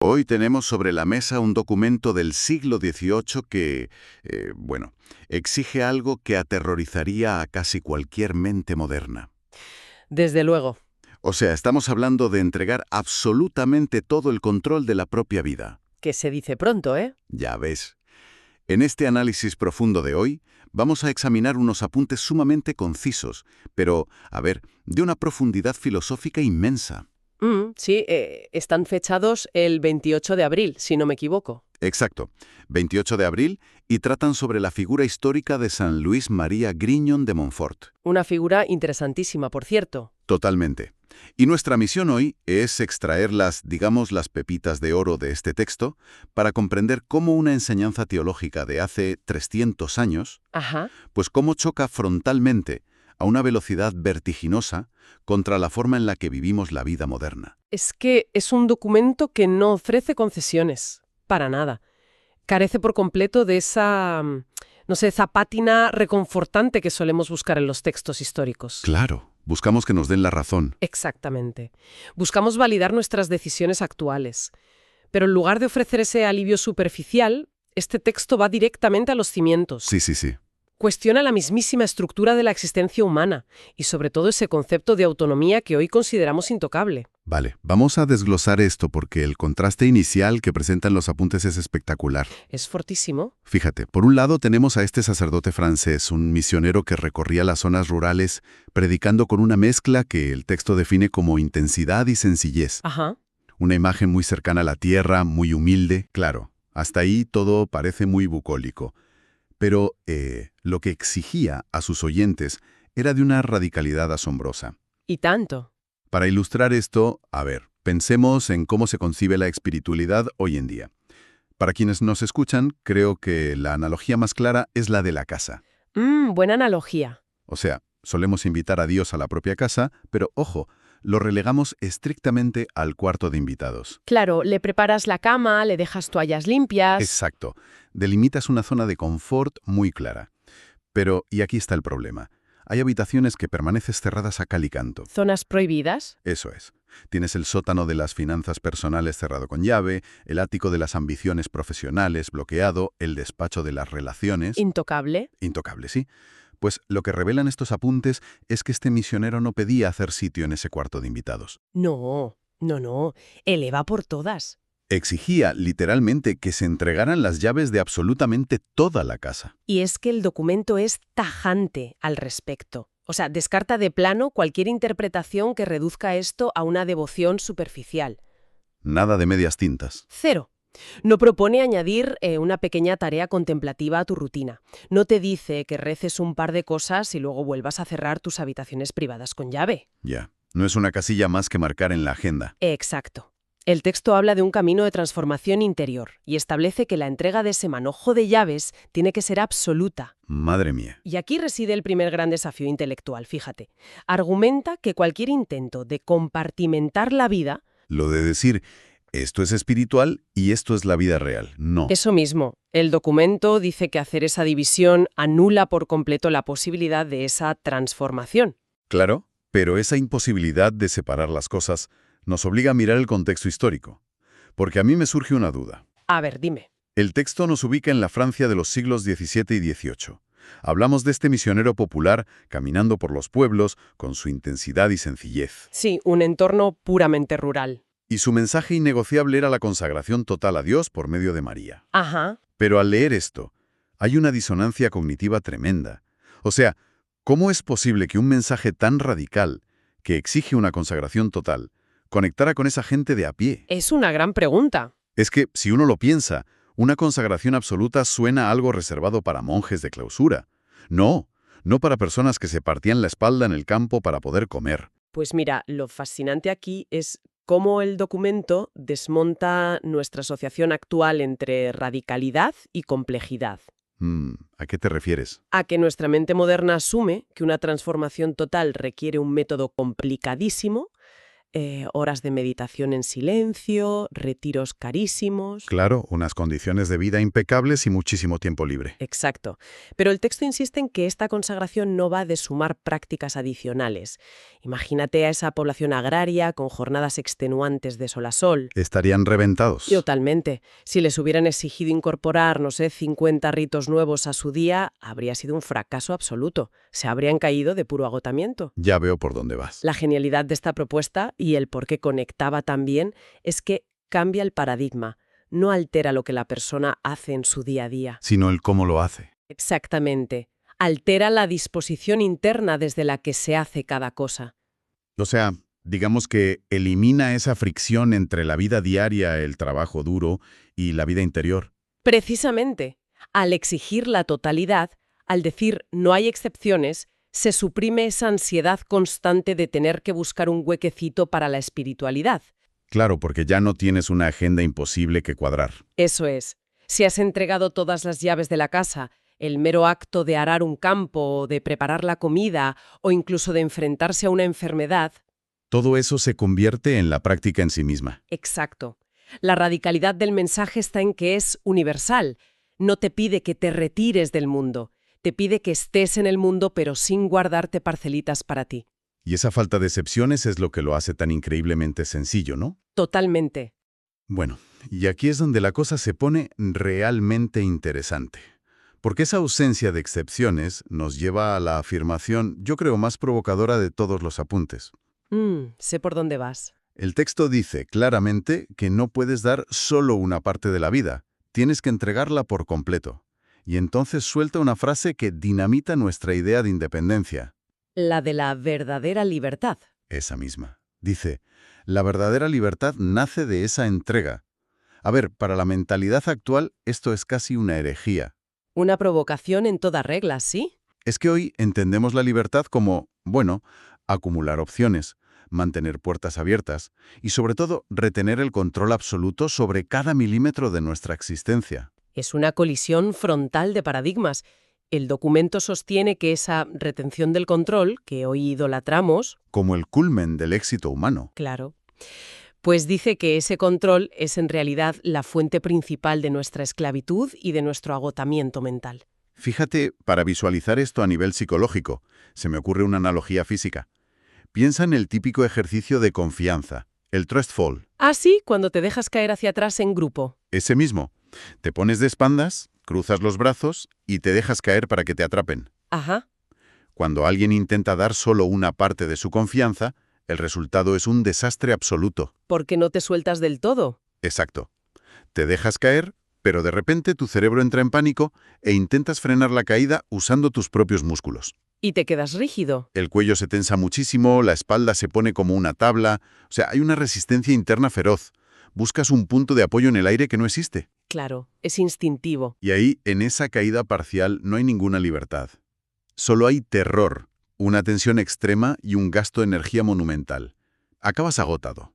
Hoy tenemos sobre la mesa un documento del siglo XVIII que, bueno, exige algo que aterrorizaría a casi cualquier mente moderna. Desde luego. O sea, estamos hablando de entregar absolutamente todo el control de la propia vida. Que se dice pronto, ¿eh? Ya ves. En este análisis profundo de hoy, vamos a examinar unos apuntes sumamente concisos, pero, a ver, de una profundidad filosófica inmensa. Sí, están fechados el 28 de abril, si no me equivoco. Exacto, 28 de abril, y tratan sobre la figura histórica de San Luis María Grignon de Montfort. Una figura interesantísima, por cierto. Totalmente. Y nuestra misión hoy es extraer las pepitas de oro de este texto para comprender cómo una enseñanza teológica de hace 300 años, Ajá. pues cómo choca frontalmente, a una velocidad vertiginosa, contra la forma en la que vivimos la vida moderna. Es que es un documento que no ofrece concesiones, para nada. Carece por completo de esa, no sé, esa pátina reconfortante que solemos buscar en los textos históricos. Claro, buscamos que nos den la razón. Exactamente. Buscamos validar nuestras decisiones actuales. Pero en lugar de ofrecer ese alivio superficial, este texto va directamente a los cimientos. Sí. Cuestiona la mismísima estructura de la existencia humana y sobre todo ese concepto de autonomía que hoy consideramos intocable. Vale, vamos a desglosar esto porque el contraste inicial que presentan los apuntes es espectacular. Es fortísimo. Fíjate, por un lado tenemos a este sacerdote francés, un misionero que recorría las zonas rurales, predicando con una mezcla que el texto define como intensidad y sencillez. Ajá. Una imagen muy cercana a la tierra, muy humilde, claro. Hasta ahí todo parece muy bucólico. Pero lo que exigía a sus oyentes era de una radicalidad asombrosa. Y tanto. Para ilustrar esto, a ver, pensemos en cómo se concibe la espiritualidad hoy en día. Para quienes nos escuchan, creo que la analogía más clara es la de la casa. Buena analogía. O sea, solemos invitar a Dios a la propia casa, pero ojo, lo relegamos estrictamente al cuarto de invitados. Claro, le preparas la cama, le dejas toallas limpias. Exacto. Delimitas una zona de confort muy clara. Pero, y aquí está el problema, hay habitaciones que permaneces cerradas a cal y canto. Zonas prohibidas. Eso es. Tienes el sótano de las finanzas personales cerrado con llave, el ático de las ambiciones profesionales bloqueado, el despacho de las relaciones. Intocable. Intocable, sí. Pues lo que revelan estos apuntes es que este misionero no pedía hacer sitio en ese cuarto de invitados. No. Él va por todas. Exigía, literalmente, que se entregaran las llaves de absolutamente toda la casa. Y es que el documento es tajante al respecto. O sea, descarta de plano cualquier interpretación que reduzca esto a una devoción superficial. Nada de medias tintas. Cero. No propone añadir una pequeña tarea contemplativa a tu rutina. No te dice que reces un par de cosas y luego vuelvas a cerrar tus habitaciones privadas con llave. Ya. No es una casilla más que marcar en la agenda. Exacto. El texto habla de un camino de transformación interior y establece que la entrega de ese manojo de llaves tiene que ser absoluta. Madre mía. Y aquí reside el primer gran desafío intelectual, fíjate. Argumenta que cualquier intento de compartimentar la vida... Lo de decir, esto es espiritual y esto es la vida real. No. Eso mismo. El documento dice que hacer esa división anula por completo la posibilidad de esa transformación. Claro, pero esa imposibilidad de separar las cosas nos obliga a mirar el contexto histórico. Porque a mí me surge una duda. A ver, dime. El texto nos ubica en la Francia de los siglos XVII y XVIII. Hablamos de este misionero popular caminando por los pueblos con su intensidad y sencillez. Sí, un entorno puramente rural. Y su mensaje innegociable era la consagración total a Dios por medio de María. Ajá. Pero al leer esto, hay una disonancia cognitiva tremenda. O sea, ¿cómo es posible que un mensaje tan radical, que exige una consagración total, conectara con esa gente de a pie? Es una gran pregunta. Es que, si uno lo piensa, una consagración absoluta suena a algo reservado para monjes de clausura. No para personas que se partían la espalda en el campo para poder comer. Pues mira, lo fascinante aquí es cómo el documento desmonta nuestra asociación actual entre radicalidad y complejidad. ¿A qué te refieres? A que nuestra mente moderna asume que una transformación total requiere un método complicadísimo, horas de meditación en silencio, retiros carísimos. Claro, unas condiciones de vida impecables y muchísimo tiempo libre. Exacto. Pero el texto insiste en que esta consagración no va de sumar prácticas adicionales. Imagínate a esa población agraria con jornadas extenuantes de sol a sol. Estarían reventados. Totalmente. Si les hubieran exigido incorporar, no sé, 50 ritos nuevos a su día, habría sido un fracaso absoluto. Se habrían caído de puro agotamiento. Ya veo por dónde vas. La genialidad de esta propuesta y el por qué conectaba tan bien es que cambia el paradigma, no altera lo que la persona hace en su día a día. Sino el cómo lo hace. Exactamente. Altera la disposición interna desde la que se hace cada cosa. O sea, digamos que elimina esa fricción entre la vida diaria, el trabajo duro, y la vida interior. Precisamente, al exigir la totalidad, al decir no hay excepciones, se suprime esa ansiedad constante de tener que buscar un huequecito para la espiritualidad. Claro, porque ya no tienes una agenda imposible que cuadrar. Eso es. Si has entregado todas las llaves de la casa, el mero acto de arar un campo, de preparar la comida o incluso de enfrentarse a una enfermedad. Todo eso se convierte en la práctica en sí misma. Exacto. La radicalidad del mensaje está en que es universal. No te pide que te retires del mundo. Te pide que estés en el mundo pero sin guardarte parcelitas para ti. Y esa falta de excepciones es lo que lo hace tan increíblemente sencillo, ¿no? Totalmente. Bueno, y aquí es donde la cosa se pone realmente interesante. Porque esa ausencia de excepciones nos lleva a la afirmación, yo creo, más provocadora de todos los apuntes. Sé por dónde vas. El texto dice claramente que no puedes dar solo una parte de la vida, tienes que entregarla por completo. Y entonces suelta una frase que dinamita nuestra idea de independencia. La de la verdadera libertad. Esa misma. Dice, la verdadera libertad nace de esa entrega. A ver, para la mentalidad actual esto es casi una herejía. Una provocación en toda regla, ¿sí? Es que hoy entendemos la libertad como, bueno, acumular opciones, mantener puertas abiertas y sobre todo retener el control absoluto sobre cada milímetro de nuestra existencia. Es una colisión frontal de paradigmas. El documento sostiene que esa retención del control, que hoy idolatramos, Como el culmen del éxito humano. claro, pues dice que ese control es en realidad la fuente principal de nuestra esclavitud y de nuestro agotamiento mental. Fíjate, para visualizar esto a nivel psicológico, se me ocurre una analogía física. Piensa en el típico ejercicio de confianza, el trust fall. Así, cuando te dejas caer hacia atrás en grupo. Ese mismo. Te pones de espaldas, cruzas los brazos y te dejas caer para que te atrapen. Ajá. Cuando alguien intenta dar solo una parte de su confianza, el resultado es un desastre absoluto. Porque no te sueltas del todo. Exacto. Te dejas caer, pero de repente tu cerebro entra en pánico e intentas frenar la caída usando tus propios músculos. Y te quedas rígido. El cuello se tensa muchísimo, la espalda se pone como una tabla, o sea, hay una resistencia interna feroz. Buscas un punto de apoyo en el aire que no existe. Claro, es instintivo. Y ahí, en esa caída parcial, no hay ninguna libertad. Solo hay terror, una tensión extrema y un gasto de energía monumental. Acabas agotado.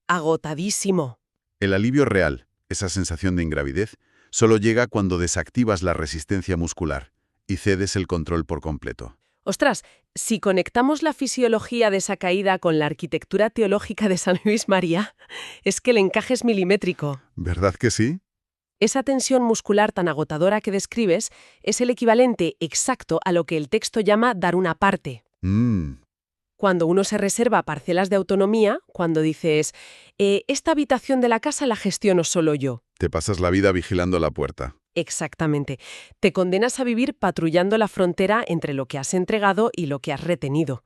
Agotadísimo. El alivio real, esa sensación de ingravidez, solo llega cuando desactivas la resistencia muscular y cedes el control por completo. Ostras, si conectamos la fisiología de esa caída con la arquitectura teológica de San Luis María, es que el encaje es milimétrico. ¿Verdad que sí? Esa tensión muscular tan agotadora que describes es el equivalente exacto a lo que el texto llama dar una parte. Cuando uno se reserva parcelas de autonomía, cuando dices, esta habitación de la casa la gestiono solo yo. Te pasas la vida vigilando la puerta. Exactamente. Te condenas a vivir patrullando la frontera entre lo que has entregado y lo que has retenido.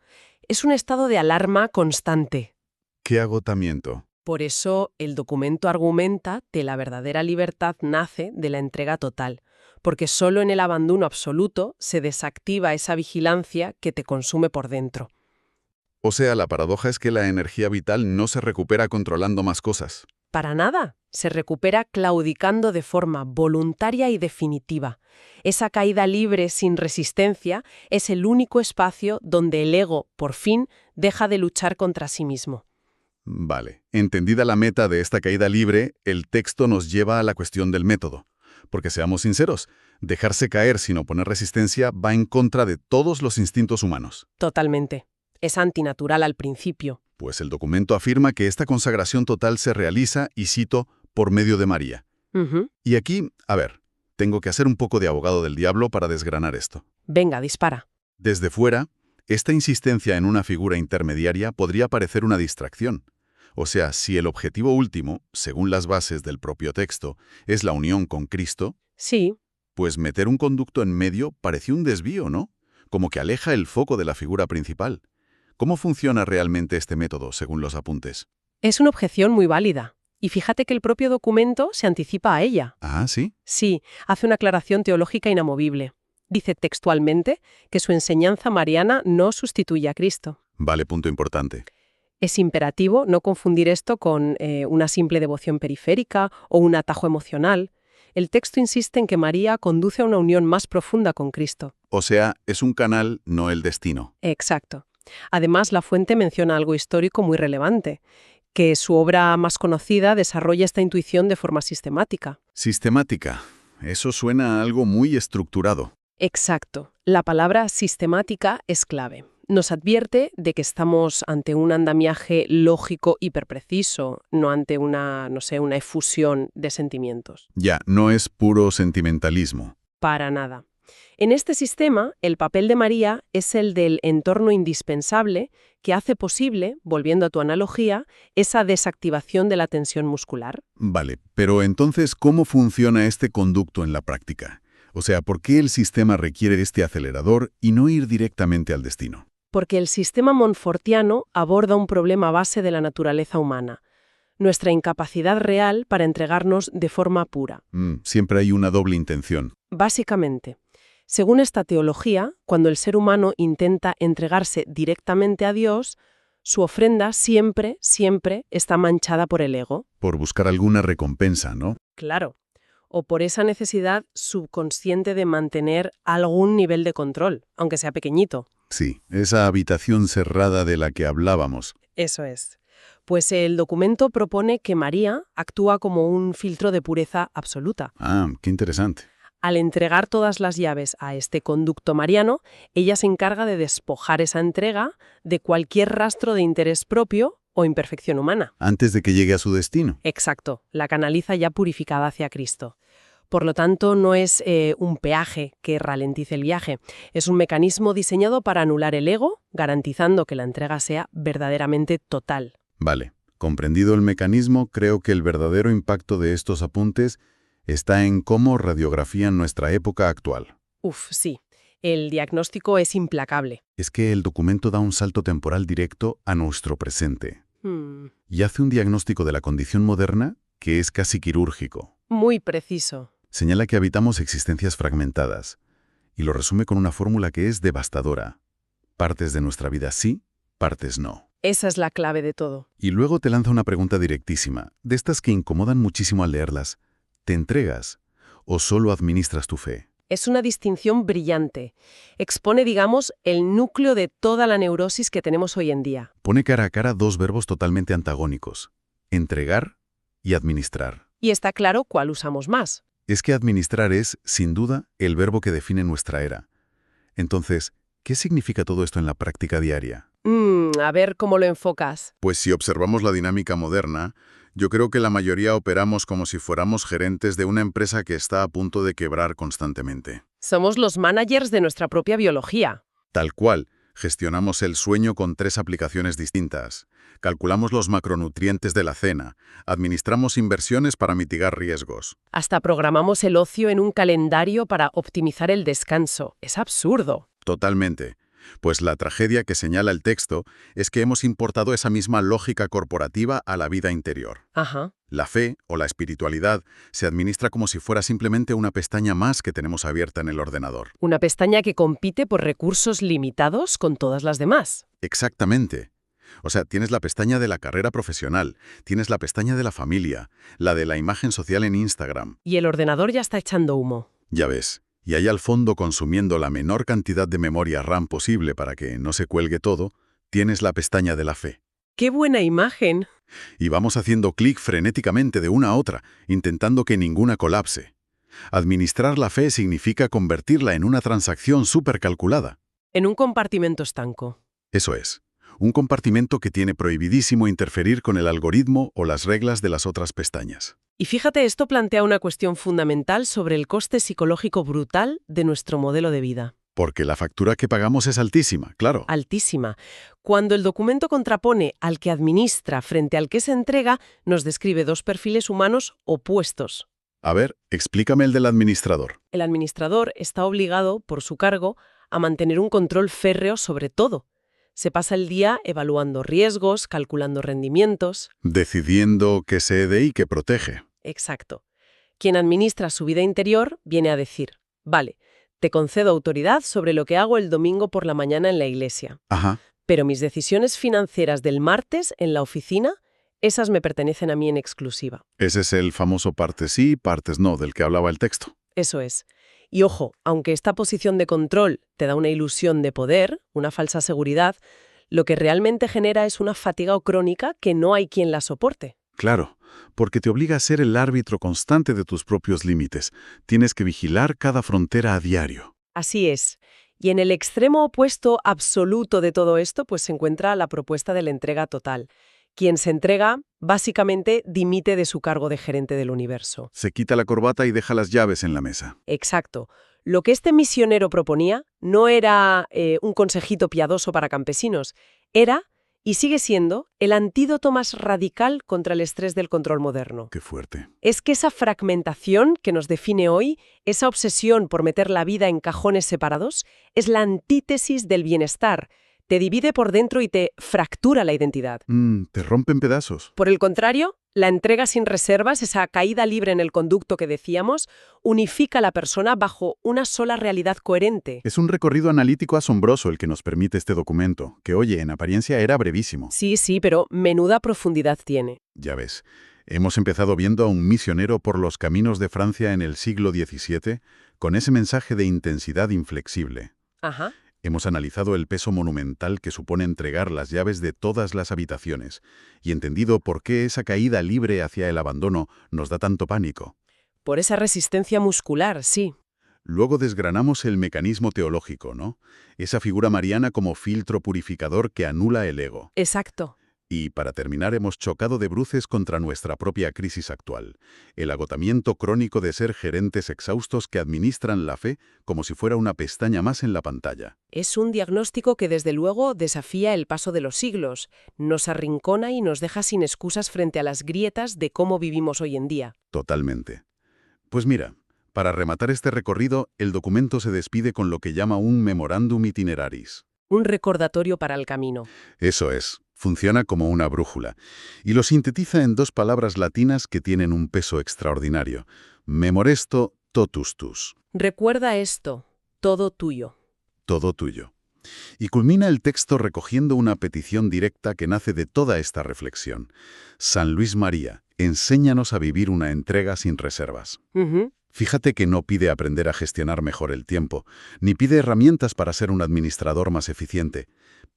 Es un estado de alarma constante. ¡Qué agotamiento! Por eso, el documento argumenta que la verdadera libertad nace de la entrega total, porque solo en el abandono absoluto se desactiva esa vigilancia que te consume por dentro. O sea, la paradoja es que la energía vital no se recupera controlando más cosas. Para nada. Se recupera claudicando de forma voluntaria y definitiva. Esa caída libre sin resistencia es el único espacio donde el ego, por fin, deja de luchar contra sí mismo. Vale. Entendida la meta de esta caída libre, el texto nos lleva a la cuestión del método. Porque seamos sinceros, dejarse caer sin oponer resistencia va en contra de todos los instintos humanos. Totalmente. Es antinatural al principio. Pues el documento afirma que esta consagración total se realiza, y cito, por medio de María. Ujú. Y aquí, a ver, tengo que hacer un poco de abogado del diablo para desgranar esto. Venga, dispara. Desde fuera, esta insistencia en una figura intermediaria podría parecer una distracción. O sea, si el objetivo último, según las bases del propio texto, es la unión con Cristo, Sí, pues meter un conducto en medio pareció un desvío, ¿no? Como que aleja el foco de la figura principal. ¿Cómo funciona realmente este método, según los apuntes? es una objeción muy válida. Y fíjate que el propio documento se anticipa a ella. Ah, ¿sí? Sí, hace una aclaración teológica inamovible. Dice textualmente que su enseñanza mariana no sustituye a Cristo. Vale, punto importante. Es imperativo no confundir esto con una simple devoción periférica o un atajo emocional. El texto insiste en que María conduce a una unión más profunda con Cristo. O sea, es un canal, no el destino. Exacto. Además, la fuente menciona algo histórico muy relevante, que su obra más conocida desarrolla esta intuición de forma sistemática. Sistemática. Eso suena a algo muy estructurado. Exacto. La palabra sistemática es clave. Nos advierte de que estamos ante un andamiaje lógico hiperpreciso, no ante una efusión de sentimientos. Ya, no es puro sentimentalismo. Para nada. En este sistema, el papel de María es el del entorno indispensable que hace posible, volviendo a tu analogía, esa desactivación de la tensión muscular. Vale, pero entonces, ¿cómo funciona este conducto en la práctica? O sea, ¿por qué el sistema requiere este acelerador y no ir directamente al destino? Porque el sistema monfortiano aborda un problema base de la naturaleza humana, nuestra incapacidad real para entregarnos de forma pura. Siempre hay una doble intención. Básicamente, según esta teología, cuando el ser humano intenta entregarse directamente a Dios, su ofrenda siempre, siempre está manchada por el ego. Por buscar alguna recompensa, ¿no? Claro. O por esa necesidad subconsciente de mantener algún nivel de control, aunque sea pequeñito. Sí, esa habitación cerrada de la que hablábamos. Eso es. Pues el documento propone que María actúa como un filtro de pureza absoluta. Ah, qué interesante. Al entregar todas las llaves a este conducto mariano, ella se encarga de despojar esa entrega de cualquier rastro de interés propio o imperfección humana. Antes de que llegue a su destino. Exacto, la canaliza ya purificada hacia Cristo. Por lo tanto, no es un peaje que ralentice el viaje, es un mecanismo diseñado para anular el ego, garantizando que la entrega sea verdaderamente total. Vale, comprendido el mecanismo, creo que el verdadero impacto de estos apuntes está en cómo radiografían nuestra época actual. Sí, el diagnóstico es implacable. Es que el documento da un salto temporal directo a nuestro presente. Y hace un diagnóstico de la condición moderna que es casi quirúrgico. Muy preciso. Señala que habitamos existencias fragmentadas y lo resume con una fórmula que es devastadora. Partes de nuestra vida sí, partes no. Esa es la clave de todo. Y luego te lanza una pregunta directísima, de estas que incomodan muchísimo al leerlas. ¿Te entregas o solo administras tu fe? Es una distinción brillante. Expone, digamos, el núcleo de toda la neurosis que tenemos hoy en día. Pone cara a cara dos verbos totalmente antagónicos, entregar y administrar. Y está claro cuál usamos más. Es que administrar es, sin duda, el verbo que define nuestra era. Entonces, ¿qué significa todo esto en la práctica diaria? A ver cómo lo enfocas. Pues si observamos la dinámica moderna, yo creo que la mayoría operamos como si fuéramos gerentes de una empresa que está a punto de quebrar constantemente. Somos los managers de nuestra propia biología. Tal cual, gestionamos el sueño con 3 aplicaciones distintas. Calculamos los macronutrientes de la cena, administramos inversiones para mitigar riesgos. Hasta programamos el ocio en un calendario para optimizar el descanso. Es absurdo. Totalmente. Pues la tragedia que señala el texto es que hemos importado esa misma lógica corporativa a la vida interior. Ajá. La fe o la espiritualidad se administra como si fuera simplemente una pestaña más que tenemos abierta en el ordenador. Una pestaña que compite por recursos limitados con todas las demás. Exactamente. O sea, tienes la pestaña de la carrera profesional, tienes la pestaña de la familia, la de la imagen social en Instagram. Y el ordenador ya está echando humo. Ya ves. Y ahí al fondo, consumiendo la menor cantidad de memoria RAM posible para que no se cuelgue todo, tienes la pestaña de la fe. ¡Qué buena imagen! Y vamos haciendo clic frenéticamente de una a otra, intentando que ninguna colapse. Administrar la fe significa convertirla en una transacción súper calculada. En un compartimento estanco. Eso es. Un compartimento que tiene prohibidísimo interferir con el algoritmo o las reglas de las otras pestañas. Y fíjate, esto plantea una cuestión fundamental sobre el coste psicológico brutal de nuestro modelo de vida. Porque la factura que pagamos es altísima, claro. Altísima. Cuando el documento contrapone al que administra frente al que se entrega, nos describe dos perfiles humanos opuestos. A ver, explícame el del administrador. El administrador está obligado, por su cargo, a mantener un control férreo sobre todo. Se pasa el día evaluando riesgos, calculando rendimientos. Decidiendo qué cede y qué protege. Exacto. Quien administra su vida interior viene a decir, vale, te concedo autoridad sobre lo que hago el domingo por la mañana en la iglesia. Ajá. Pero mis decisiones financieras del martes en la oficina, esas me pertenecen a mí en exclusiva. Ese es el famoso partes sí, partes no, del que hablaba el texto. Eso es. Y ojo, aunque esta posición de control te da una ilusión de poder, una falsa seguridad, lo que realmente genera es una fatiga crónica que no hay quien la soporte. Claro, porque te obliga a ser el árbitro constante de tus propios límites. Tienes que vigilar cada frontera a diario. Así es. Y en el extremo opuesto absoluto de todo esto, pues se encuentra la propuesta de la entrega total. Quien se entrega, básicamente, dimite de su cargo de gerente del universo. Se quita la corbata y deja las llaves en la mesa. Exacto. Lo que este misionero proponía no era un consejito piadoso para campesinos, era, y sigue siendo, el antídoto más radical contra el estrés del control moderno. Qué fuerte. Es que esa fragmentación que nos define hoy, esa obsesión por meter la vida en cajones separados, es la antítesis del bienestar. Te divide por dentro y te fractura la identidad. Te rompen pedazos. Por el contrario, la entrega sin reservas, esa caída libre en el conducto que decíamos, unifica a la persona bajo una sola realidad coherente. Es un recorrido analítico asombroso el que nos permite este documento, que, oye, en apariencia era brevísimo. Sí, pero menuda profundidad tiene. Ya ves, hemos empezado viendo a un misionero por los caminos de Francia en el siglo XVII, con ese mensaje de intensidad inflexible. Ajá. Hemos analizado el peso monumental que supone entregar las llaves de todas las habitaciones y entendido por qué esa caída libre hacia el abandono nos da tanto pánico. Por esa resistencia muscular, sí. Luego desgranamos el mecanismo teológico, ¿no? Esa figura mariana como filtro purificador que anula el ego. Exacto. Y para terminar hemos chocado de bruces contra nuestra propia crisis actual, el agotamiento crónico de ser gerentes exhaustos que administran la fe como si fuera una pestaña más en la pantalla. Es un diagnóstico que desde luego desafía el paso de los siglos, nos arrincona y nos deja sin excusas frente a las grietas de cómo vivimos hoy en día. Totalmente. Pues mira, para rematar este recorrido, el documento se despide con lo que llama un Memorandum Itineraris. Un recordatorio para el camino. Eso es. Funciona como una brújula, y lo sintetiza en dos palabras latinas que tienen un peso extraordinario. Memoresto totus tus. Recuerda esto, todo tuyo. Todo tuyo. Y culmina el texto recogiendo una petición directa que nace de toda esta reflexión. San Luis María, enséñanos a vivir una entrega sin reservas. Fíjate que no pide aprender a gestionar mejor el tiempo, ni pide herramientas para ser un administrador más eficiente.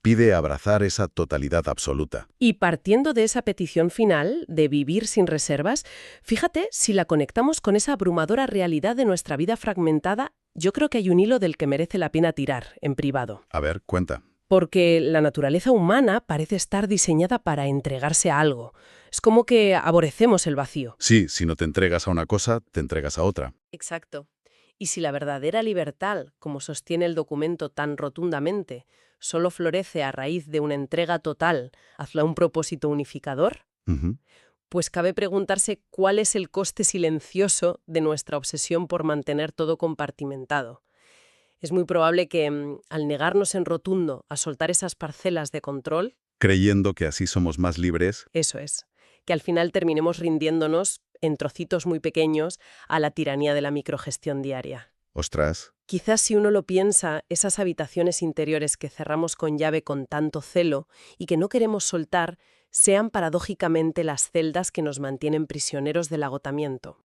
Pide abrazar esa totalidad absoluta. Y partiendo de esa petición final, de vivir sin reservas, fíjate si la conectamos con esa abrumadora realidad de nuestra vida fragmentada, yo creo que hay un hilo del que merece la pena tirar, en privado. A ver, cuenta. Porque la naturaleza humana parece estar diseñada para entregarse a algo. Es como que aborrecemos el vacío. Sí, si no te entregas a una cosa, te entregas a otra. Exacto. Y si la verdadera libertad, como sostiene el documento tan rotundamente, solo florece a raíz de una entrega total hacia un propósito unificador, pues cabe preguntarse cuál es el coste silencioso de nuestra obsesión por mantener todo compartimentado. Es muy probable que, al negarnos en rotundo a soltar esas parcelas de control, creyendo que así somos más libres, eso es, que al final terminemos rindiéndonos en trocitos muy pequeños a la tiranía de la microgestión diaria. Ostras. Quizás si uno lo piensa, esas habitaciones interiores que cerramos con llave con tanto celo y que no queremos soltar, sean paradójicamente las celdas que nos mantienen prisioneros del agotamiento.